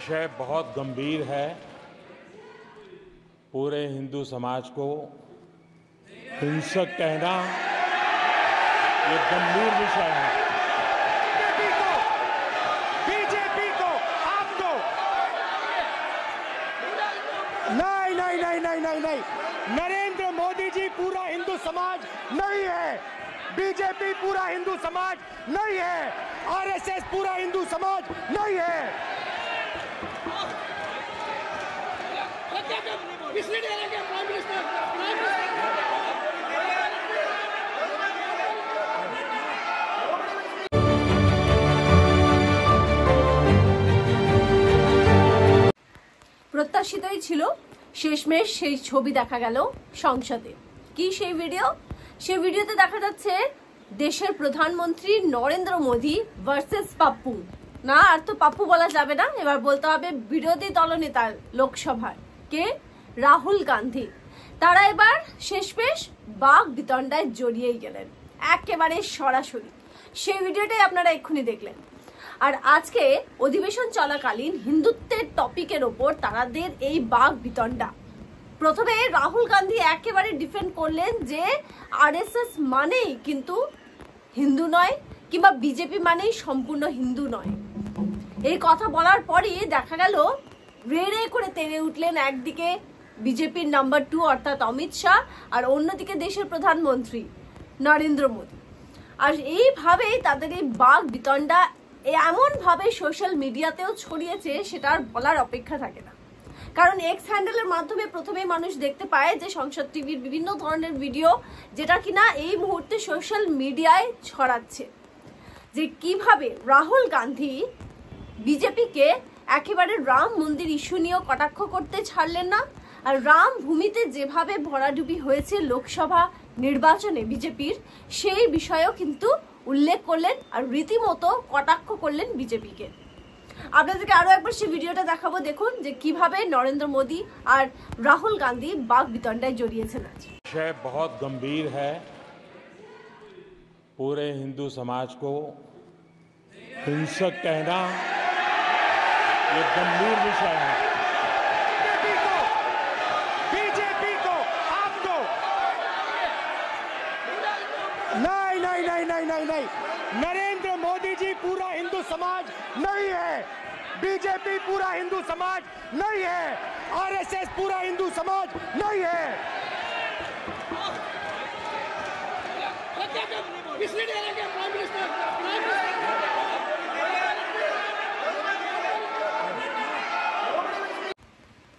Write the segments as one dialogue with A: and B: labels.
A: विषय बहुत गंभीर है। पूरे हिंदू समाज को हिंसक कहना ये गंभीर विषय है।
B: बीजेपी को आपको नहीं, नरेंद्र मोदी जी पूरा हिंदू समाज नहीं है, बीजेपी पूरा हिंदू समाज नहीं है, आरएसएस पूरा हिंदू समाज नहीं है।
C: প্রত্যাশিতই ছিল, শেষমেশ সেই ছবি দেখা গেল সংসদে। কি সেই ভিডিওতে দেখা যাচ্ছে দেশের প্রধানমন্ত্রী নরেন্দ্র মোদী ভার্সেস পাপ্পু। না, আর তো পাপ্পু বলা যাবে না, এবার বলতে হবে বিরোধী দলনেতা লোকসভার কে, রাহুল গান্ধী। তারা এবার শেষমেশ বাক বিতণ্ডায় জড়িয়েই গেলেন একেবারে সরাসরি। সেই ভিডিওটাই আপনারা এক্ষুনি দেখলেন। আর আজকে অধিবেশন চলাকালীন হিন্দুত্বের টপিকের ওপর তাদের এই বাক বিতণ্ডা। প্রথমে রাহুল গান্ধী একেবারে ডিফেন্ড করলেন যে আরএসএস মানেই কিন্তু হিন্দু নয়, কিংবা বিজেপি মানেই সম্পূর্ণ হিন্দু নয়। এই কথা বলার পরই দেখা গেল রে করে তেড়ে উঠলেন একদিকে বিজেপির নাম্বার 2 অর্থাৎ অমিত শাহ, আর অন্যদিকে দেশের প্রধানমন্ত্রী নরেন্দ্র মোদী। আর এইভাবেই তাদের এই বাক বিতণ্ডা এমন ভাবে সোশ্যাল মিডিয়াতেও ছড়িয়েছে সেটা আর বলার অপেক্ষা থাকে না। কারণ এক্স হ্যান্ডেলের মাধ্যমে প্রথমেই মানুষ দেখতে পায় যে সংসদ টিভির বিভিন্ন ধরনের ভিডিও, যেটা কিনা এই মুহূর্তে সোশ্যাল মিডিয়ায় ছড়াচ্ছে, যে কিভাবে রাহুল গান্ধী বিজেপিকে একেবারে রাম মন্দির ইস্যু নিয়েও কটাক্ষ করতে ছাড়লেন না। আর রাম ভূমিতে যেভাবে ভরাডুবি হয়েছে লোকসভা নির্বাচনে বিজেপির, সেই বিষয়েও কিন্তু উল্লেখ করলেন আর রীতিমতো কটাক্ষ করলেন বিজেপিকে। আপনাদেরকে আরো একবার সেই ভিডিওটা দেখাবো, দেখুন যে কিভাবে নরেন্দ্র মোদী আর রাহুল গান্ধী বাক বিতণ্ডায় জড়িয়েছেন। আজ
A: विषय बहुत गंभीर है। पूरे हिंदू समाज को हिंसक कहना ये गंभीर विषय है।
B: बीजेपी को आपको नहीं, नरेंद्र मोदी जी पूरा हिंदू समाज नहीं है, बीजेपी पूरा हिंदू समाज नहीं है, आरएसएस पूरा हिंदू समाज नहीं है।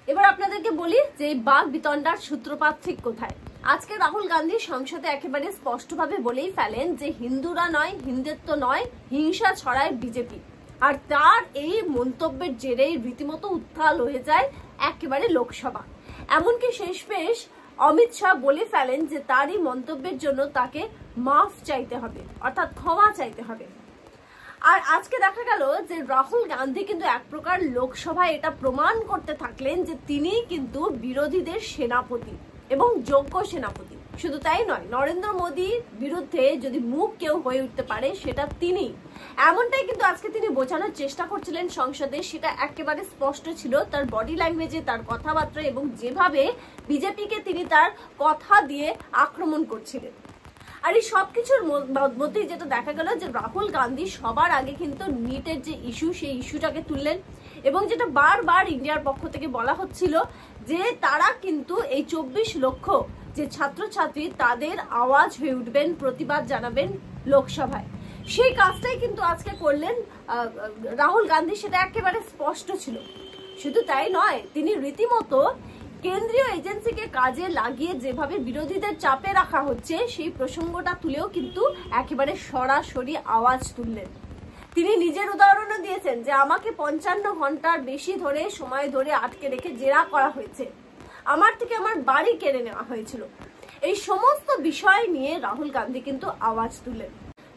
C: এবার আপনাদেরকে বলি যে এই বাক বিতণ্ডার সূত্রপাত ঠিক কোথায়। আজকে রাহুল গান্ধী সংসদে একেবারে স্পষ্টভাবে বলেই ফেলেন যে হিন্দুরা নয়, হিন্দুত্ব নয়, হিংসা ছড়ায় বিজেপি। আর তার এই মন্তব্যের জেরেই রীতিমতো উত্তাল হয়ে যায় একেবারে লোকসভা। এমনকি শেষমেশ অমিত শাহ বলে ফেলেন যে তার এই মন্তব্যের জন্য তাকে মাফ চাইতে হবে, অর্থাৎ ক্ষমা চাইতে হবে। আর আজকে দেখা গেল যে রাহুল গান্ধী কিন্তু এক প্রকার লোকসভায় এটা প্রমাণ করতে থাকলেন যে তিনি কিন্তু বিরোধীদের সেনাপতি এবং যোগ্য সেনাপতি। শুধু তাই নয়, নরেন্দ্র মোদীর বিরুদ্ধে যদি মুখ কেউ হয়ে উঠতে পারে সেটা তিনি। এমনটাই কিন্তু আজকে তিনি বোঝানোর চেষ্টা করছিলেন সংসদে। সেটা একেবারে স্পষ্ট ছিল তার বডি ল্যাঙ্গুয়েজে, তার কথাবার্তা এবং যেভাবে বিজেপিকে তিনি তার কথা দিয়ে আক্রমণ করছিলেন। আর এই সবকিছুর মধ্যেই যেটা দেখা গেল যে রাহুল গান্ধী সবার আগে কিন্তু নিটের যে ইস্যু, সেই ইস্যুটাকে তুললেন। এবং যেটা বারবার ইন্ডিয়ার পক্ষ থেকে বলা হচ্ছিল যে তারা কিন্তু এই 24 লক্ষ যে ছাত্রছাত্রী তাদের আওয়াজ হয়ে উঠবেন, প্রতিবাদ জানাবেন লোকসভায়, সেই কাজটাই কিন্তু আজকে করলেন রাহুল গান্ধী। সেটা একেবারে স্পষ্ট ছিল। শুধু তাই নয়, তিনি রীতিমতো কেন্দ্রীয় এজেন্সিকে কাজে লাগিয়ে যেভাবে বিরোধীদের চাপে রাখা হচ্ছে সেই প্রসঙ্গটা তুলেও কিন্তু একেবারে সরাসরি আওয়াজ তুললেন। তিনি নিজের উদাহরণও দিয়েছেন যে আমাকে 55 ঘন্টার বেশি ধরে সময় ধরে আটকে রেখে জেরা করা হয়েছে, আমার থেকে আমার বাড়ি কেড়ে নেওয়া হয়েছিল। এই সমস্ত বিষয় নিয়ে রাহুল গান্ধী কিন্তু আওয়াজ তুলেন।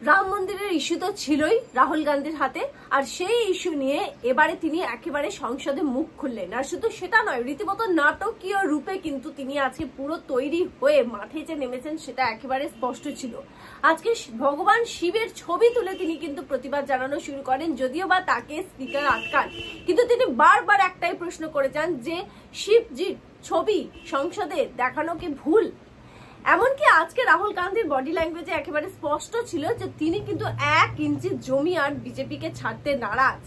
C: রাম মন্দিরের ইস্যু তো ছিলই রাহুল গান্ধীর হাতে, আর সেই ইস্যু নিয়ে এবারে তিনি একেবারে সংসদে মুখ খুললেন। আর শুধু সেটা নয়, রীতিমতো নাটকীয় রূপে কিন্তু তিনি আজকে পুরো তৈরি হয়ে মাঠে যে নেমেছেন সেটা একেবারে স্পষ্ট ছিল। আজকে ভগবান শিবের ছবি তুলে তিনি কিন্তু প্রতিবাদ জানানো শুরু করেন, যদিও বা তাকে স্পিকার আটকান, কিন্তু তিনি বারবার একটাই প্রশ্ন করে যান যে শিবজির ছবি সংসদে দেখানো কি ভুল? এমনকি আজকে রাহুল গান্ধীর বডি ল্যাঙ্গুয়েজে একেবারে স্পষ্ট ছিল যে তিনি কিন্তু 1 ইঞ্চি জমি আর বিজেপিকে ছাড়তে নারাজ।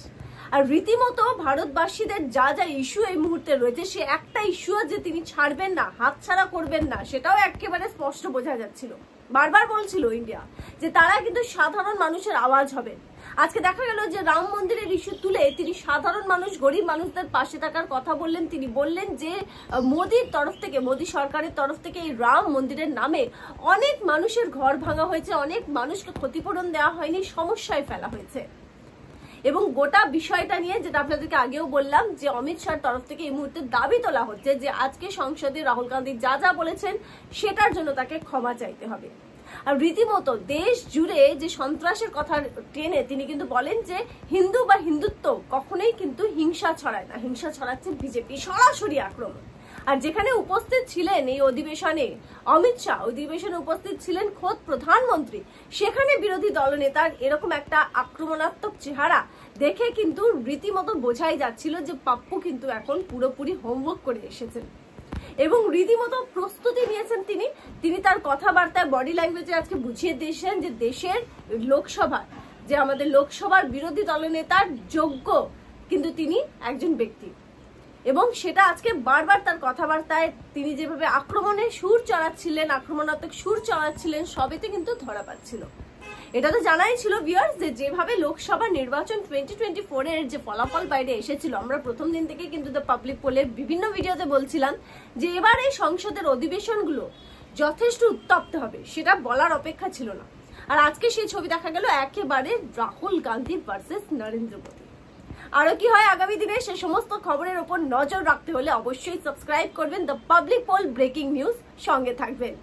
C: আর রীতিমতো ভারতবাসীদের যা যা ইস্যু এই মুহূর্তে রয়েছে, সে একটা ইস্যু যে তিনি ছাড়বেন না, হাতছাড়া করবেন না, সেটাও একেবারে স্পষ্ট বোঝা যাচ্ছিল। বারবার বলছিল ইন্ডিয়া যে তারা কিন্তু সাধারণ মানুষের আওয়াজ হবে। আজকে দেখা গেল যে রাম মন্দিরের ইস্যু তুলে তিনি সাধারণ মানুষ, গরিব মানুষদের পাশে থাকার কথা বললেন। তিনি বললেন যে মোদির তরফ থেকে, মোদি সরকারের তরফ থেকে এই রাম মন্দিরের নামে অনেক মানুষের ঘর ভাঙা হয়েছে, অনেক মানুষকে ক্ষতিপূরণ দেওয়া হয়নি, সমস্যায় ফেলা হয়েছে। এবং গোটা বিষয়টা নিয়ে যেটা আপনাদেরকে আগেও বললাম যে অমিত শাহর তরফ থেকে এই মুহূর্তে দাবি তোলা হচ্ছে যে আজকে সংসদে রাহুল গান্ধী যা যা বলেছেন সেটার জন্য তাকে ক্ষমা চাইতে হবে। আর রীতিমতো দেশ জুড়ে যে সন্ত্রাসের কথা টেনে তিনি কিন্তু বলেন যে হিন্দু বা হিন্দুত্ব কখনোই কিন্তু হিংসা ছড়ায় না, হিংসা ছড়াচ্ছে বিজেপি, সরাসরি আক্রমণ। আর যেখানে উপস্থিত ছিলেন এই অধিবেশনে অমিত শাহ, অধিবেশনে উপস্থিত ছিলেন খোদ প্রধানমন্ত্রী, সেখানে বিরোধী দলনেতার এরকম একটা আক্রমণাত্মক চেহারা দেখে কিন্তু রীতিমতো বোঝাই যাচ্ছিল যে পাপ্পু কিন্তু এখন পুরোপুরি হোমওয়ার্ক করে এসেছেন এবং রীতিমতো প্রস্তুতি নিয়েছেন। তিনি তার কথাবার্তায় বডি ল্যাঙ্গুয়েজে আজকে বুঝিয়ে দিয়েছেন যে দেশের লোকসভা, যে আমাদের লোকসভার বিরোধী দলনেতার যোগ্য কিন্তু তিনি একজন ব্যক্তি। এবং সেটা আজকে বারবার তার কথাবার্তায় তিনি যেভাবে আক্রমণের সুর চড়াচ্ছিলেন, আক্রমণাত্মক সুর চড়াচ্ছিলেন, সবেতে কিন্তু ধরা পাচ্ছিল। এটা তো জানাই ছিল ভিউয়ার্স যে যেভাবে লোকসভা নির্বাচন 2024 এর যে ফলাফল বাইরে এসেছিল, আমরা প্রথম দিন থেকে কিন্তু দ্য পাবলিক পোলের বিভিন্ন ভিডিওতে বলছিলাম যে এবার এই সংসদের অধিবেশনগুলো যথেষ্ট উত্তপ্ত হবে, সেটা বলার অপেক্ষা ছিল না। আর আজকে সেই ছবি দেখা গেল একেবারে রাহুল গান্ধী ভার্সেস নরেন্দ্র মোদী। আরো কি হয় আগামী দিনে সে সমস্ত খবরের উপর নজর রাখতে হলে অবশ্যই সাবস্ক্রাইব করবেন the public pole breaking news, সঙ্গে থাকবেন।